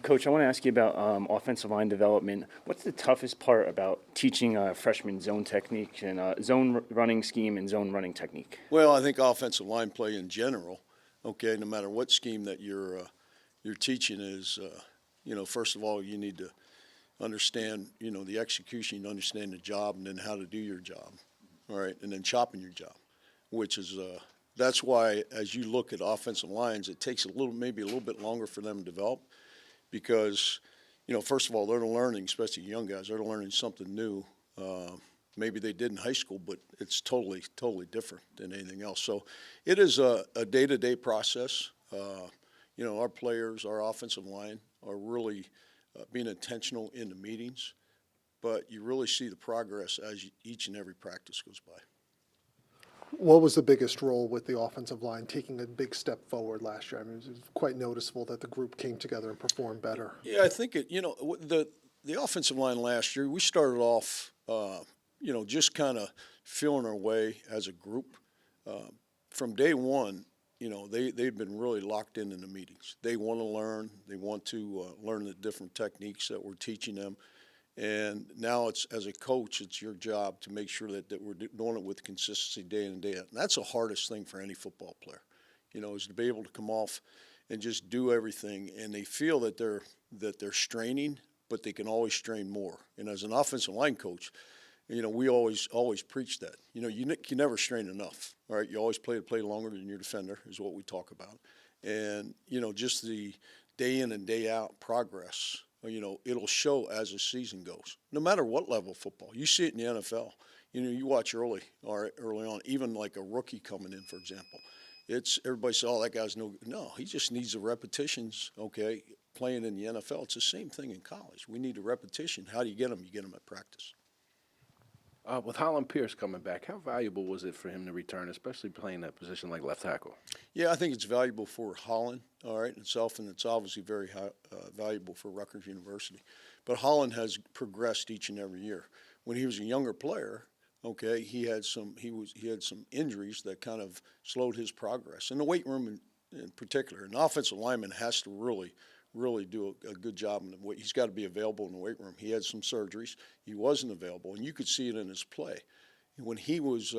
Coach, I want to ask you about offensive line development. What's the toughest part about teaching freshmen zone technique and running scheme and zone running technique? Well, I think offensive line play in general, okay, no matter what scheme that you're teaching is, first of all, you need to understand, the execution, you understand the job, and then how to do your job, all right, and then chopping your job, which is that's why as you look at offensive lines, it takes maybe a little bit longer for them to develop because, first of all, they're learning, especially young guys, they're learning something new. Maybe they did in high school, but it's totally different than anything else. So it is a day-to-day process. Our players, our offensive line are really being intentional in the meetings, but you really see the progress as each and every practice goes by. What was the biggest role with the offensive line taking a big step forward last year? I mean, it was quite noticeable that the group came together and performed better. Yeah, I think the offensive line last year, we started off, just kind of feeling our way as a group. From day one, they've been really locked in the meetings. They want to learn. They want to learn the different techniques that we're teaching them. And now it's, as a coach, it's your job to make sure that we're doing it with consistency day in and day out. And that's the hardest thing for any football player, is to be able to come off and just do everything. And they feel that they're straining, but they can always strain more. And as an offensive line coach, we always preach that. You can never strain enough. All right, you always play longer than your defender is what we talk about. And just the day in and day out progress. It'll show as the season goes. No matter what level of football, you see it in the NFL. You watch early on, even like a rookie coming in, for example. It's everybody says, "Oh, that guy's no." No, he just needs the repetitions. Okay, playing in the NFL, it's the same thing in college. We need a repetition. How do you get them? You get them at practice. With Holland Pierce coming back, how valuable was it for him to return, especially playing that position like left tackle? Yeah, I think it's valuable for Holland, all right, itself, and it's obviously very valuable for Rutgers University. But Holland has progressed each and every year. When he was a younger player, okay, he had some injuries that kind of slowed his progress. In the weight room in particular, an offensive lineman has to really do a good job in the weight. He's got to be available in the weight room. He had some surgeries. He wasn't available, and you could see it in his play. When he was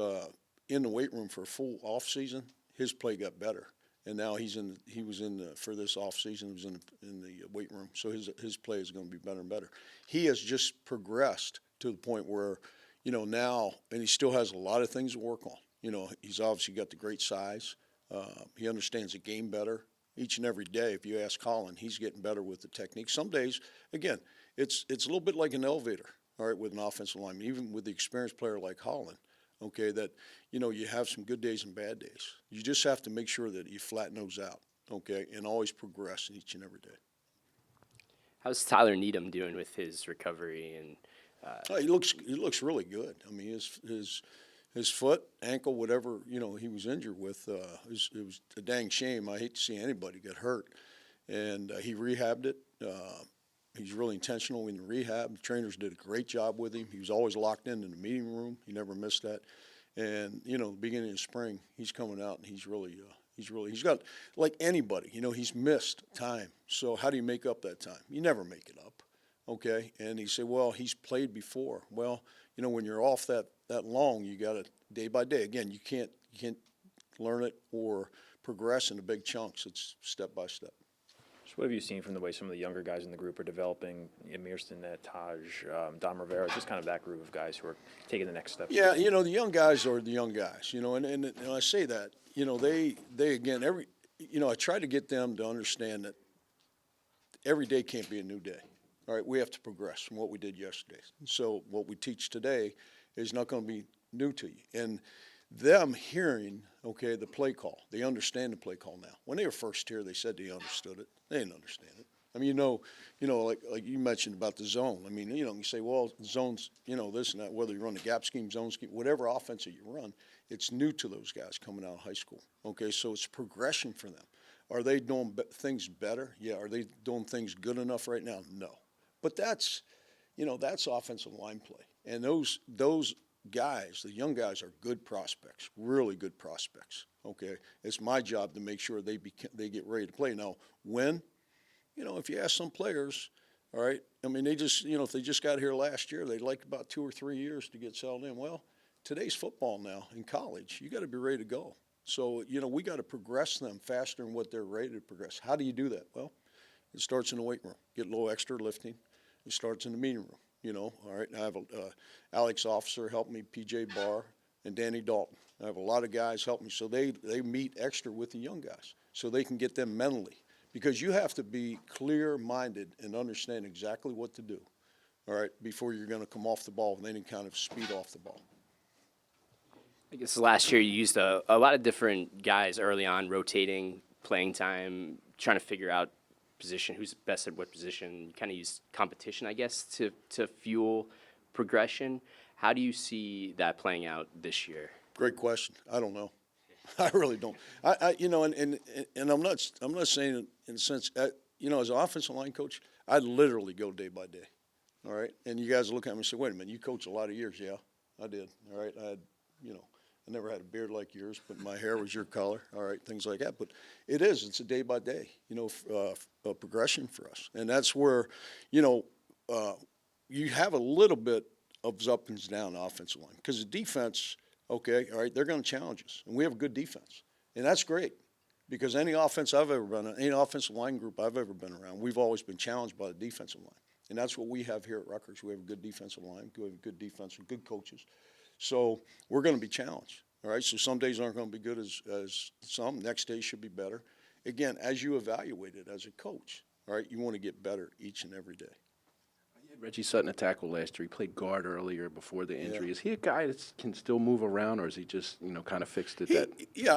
in the weight room for a full off season, his play got better. And now for this off season, he was in the weight room. So his play is going to be better and better. He has just progressed to the point where, now, and he still has a lot of things to work on. He's obviously got the great size. He understands the game better. Each and every day, if you ask Holland, he's getting better with the technique. Some days, again, it's a little bit like an elevator, all right, with an offensive lineman, even with the experienced player like Holland, okay, that, you have some good days and bad days. You just have to make sure that you flatten those out, okay, and always progress each and every day. How's Tyler Needum doing with his recovery? And he looks really good. I mean, his foot, ankle, whatever, he was injured with, it was a dang shame. I hate to see anybody get hurt. And he rehabbed it. He's really intentional in the rehab. The trainers did a great job with him. He was always locked in the meeting room. He never missed that. And, beginning of spring, he's coming out, and he's got, like anybody, he's missed time. So how do you make up that time? You never make it up, okay? And he said, well, he's played before. Well, when you're off that long, you got to day by day. Again, you can't learn it or progress in the big chunks. It's step by step. So what have you seen from the way some of the younger guys in the group are developing? Amir Stinnett, Taj, Dom Rivera, just kind of that group of guys who are taking the next step. Yeah, the young guys are the young guys. And I say that. They again I try to get them to understand that every day can't be a new day. All right, we have to progress from what we did yesterday. So what we teach today is not going to be new to you. And them hearing, okay, the play call, they understand the play call now. When they were first here, they said they understood it. They didn't understand it. I mean, like you mentioned about the zone. I mean, you say, well, zones, this and that, whether you run the gap scheme, zone scheme, whatever offense that you run, it's new to those guys coming out of high school. Okay, so it's progression for them. Are they doing things better? Yeah. Are they doing things good enough right now? No. But that's offensive line play. And those guys, the young guys, are good prospects, really good prospects. Okay, it's my job to make sure they get ready to play. Now, when, if you ask some players, all right, I mean, they just, if they just got here last year, they'd like about 2 or 3 years to get settled in. Well, today's football now in college, you got to be ready to go. So, we got to progress them faster than what they're ready to progress. How do you do that? Well, it starts in the weight room. Get a little extra lifting. It starts in the meeting room, all right. I have Alex Officer help me, PJ Barr, and Danny Dalton. I have a lot of guys help me. So they meet extra with the young guys so they can get them mentally. Because you have to be clear-minded and understand exactly what to do, all right, before you're going to come off the ball with any kind of speed off the ball. I guess last year you used a lot of different guys early on, rotating playing time, trying to figure out position, who's best at what position. You kind of used competition, I guess, to fuel progression. How do you see that playing out this year? Great question. I don't know. I really don't. And I'm not saying it in the sense, as an offensive line coach, I literally go day by day. All right. And you guys look at me and say, wait a minute, you coach a lot of years. Yeah, I did. All right. I never had a beard like yours, but my hair was your color. All right. Things like that. But it's a day by day, progression for us. And that's where, you have a little bit of ups and downs offensive line because the defense, okay, all right, they're going to challenge us. And we have a good defense. And that's great because any offense I've ever been in, any offensive line group I've ever been around, we've always been challenged by the defensive line. And that's what we have here at Rutgers. We have a good defensive line, we have good defense, and good coaches. So we're going to be challenged, all right? So some days aren't going to be good as some. Next day should be better. Again, as you evaluate it as a coach, all right, you want to get better each and every day. Reggie Sutton a tackle last year. He played guard earlier before the injury. Yeah. Is he a guy that can still move around, or is he just, kind of fixed at that? Yeah,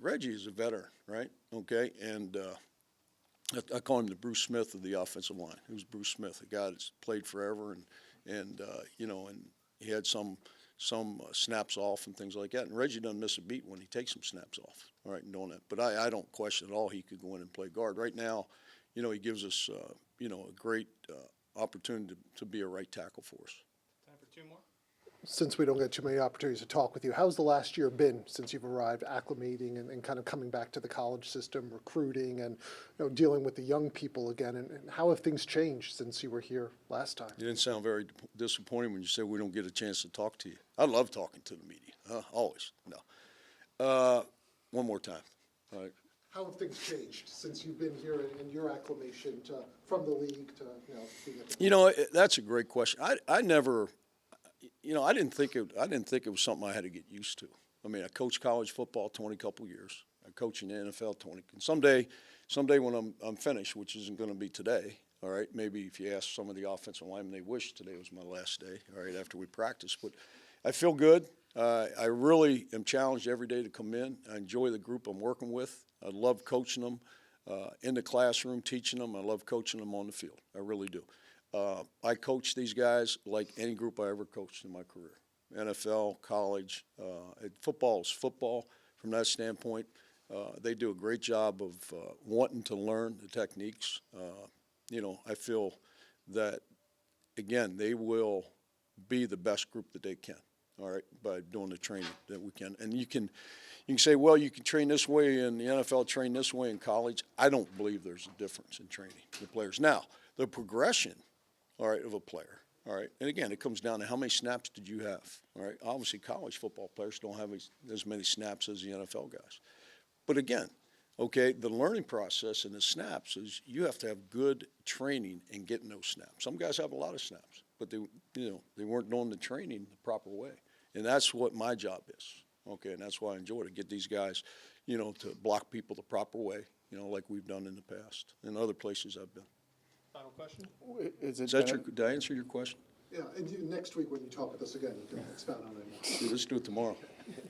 Reggie is a veteran, right? Okay, and I call him the Bruce Smith of the offensive line. It was Bruce Smith, a guy that's played forever, and he had some snaps off and things like that. And Reggie doesn't miss a beat when he takes some snaps off, all right, and doing that. But I don't question at all he could go in and play guard. Right now, he gives us, a great opportunity to be a right tackle for us. Time for 2 more. Since we don't get too many opportunities to talk with you, how's the last year been since you've arrived, acclimating and kind of coming back to the college system, recruiting and dealing with the young people again? And how have things changed since you were here last time? You didn't sound very disappointed when you said we don't get a chance to talk to you. I love talking to the media, always. No. One more time. All right. How have things changed since you've been here and your acclimation from the league to being at the That's a great question. I never, I didn't think it was something I had to get used to. I mean, I coached college football 20 couple years. I coach in the NFL 20. And someday when I'm finished, which isn't going to be today. All right, maybe if you ask some of the offensive linemen, they wish today was my last day. All right, after we practice, but I feel good. I really am challenged every day to come in. I enjoy the group I'm working with. I love coaching them in the classroom, teaching them. I love coaching them on the field. I really do. I coach these guys like any group I ever coached in my career. NFL, college, football is football from that standpoint. They do a great job of wanting to learn the techniques. I feel that, again, they will be the best group that they can. All right, by doing the training that we can. And you can say, well, you can train this way in the NFL, train this way in college. I don't believe there's a difference in training the players. Now, the progression, all right, of a player, all right, and again, it comes down to how many snaps did you have, all right? Obviously, college football players don't have as many snaps as the NFL guys. But again, okay, the learning process in the snaps is you have to have good training in getting those snaps. Some guys have a lot of snaps, but they weren't doing the training the proper way. And that's what my job is, okay, and that's why I enjoy to get these guys, to block people the proper way, like we've done in the past and other places I've been. Final question. Did I answer your question? Yeah, and next week when you talk with us again, you can expound on it more. Yeah, let's do it tomorrow.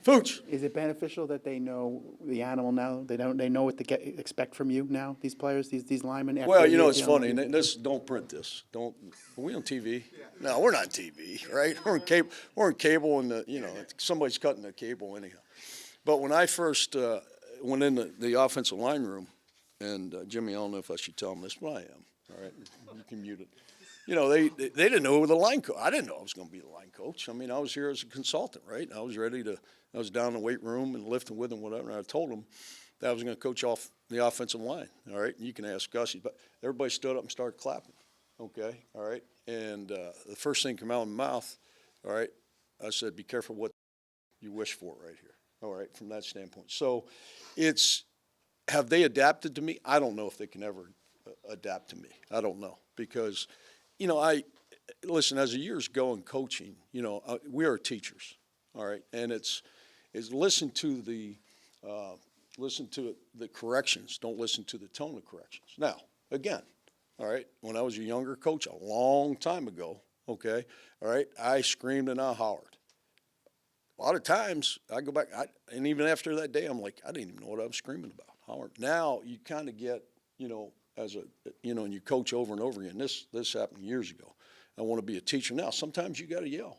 Fooch! Is it beneficial that they know the animal now? They know what to expect from you now. These players, these linemen. Well, it's funny. And don't print this. Are we on TV? Yeah. No, we're not on TV, right? We're on cable, and somebody's cutting the cable anyhow. But when I first went in the offensive line room, and Jimmy, I don't know if I should tell them this, but I am. All right, you can mute it. They didn't know who the line coach. I didn't know I was going to be the line coach. I mean, I was here as a consultant, right? I was down in the weight room and lifting with them, whatever. And I told them, that I was going to coach off the offensive line. All right, and you can ask Gussie, but everybody stood up and started clapping. Okay, all right, and the first thing came out of my mouth. All right, I said, "Be careful what you wish for right here." All right, from that standpoint. So, have they adapted to me? I don't know if they can ever adapt to me. I don't know because, listen, as the years go in coaching, we are teachers, all right, and it's listen to the corrections. Don't listen to the tone of corrections. Now, again, all right, when I was a younger coach a long time ago, okay, all right, I screamed and I hollered. A lot of times I go back, and even after that day, I'm like, I didn't even know what I was screaming about. Holler. Now you kind of get, and you coach over and over again. This happened years ago. I want to be a teacher now. Sometimes you got to yell.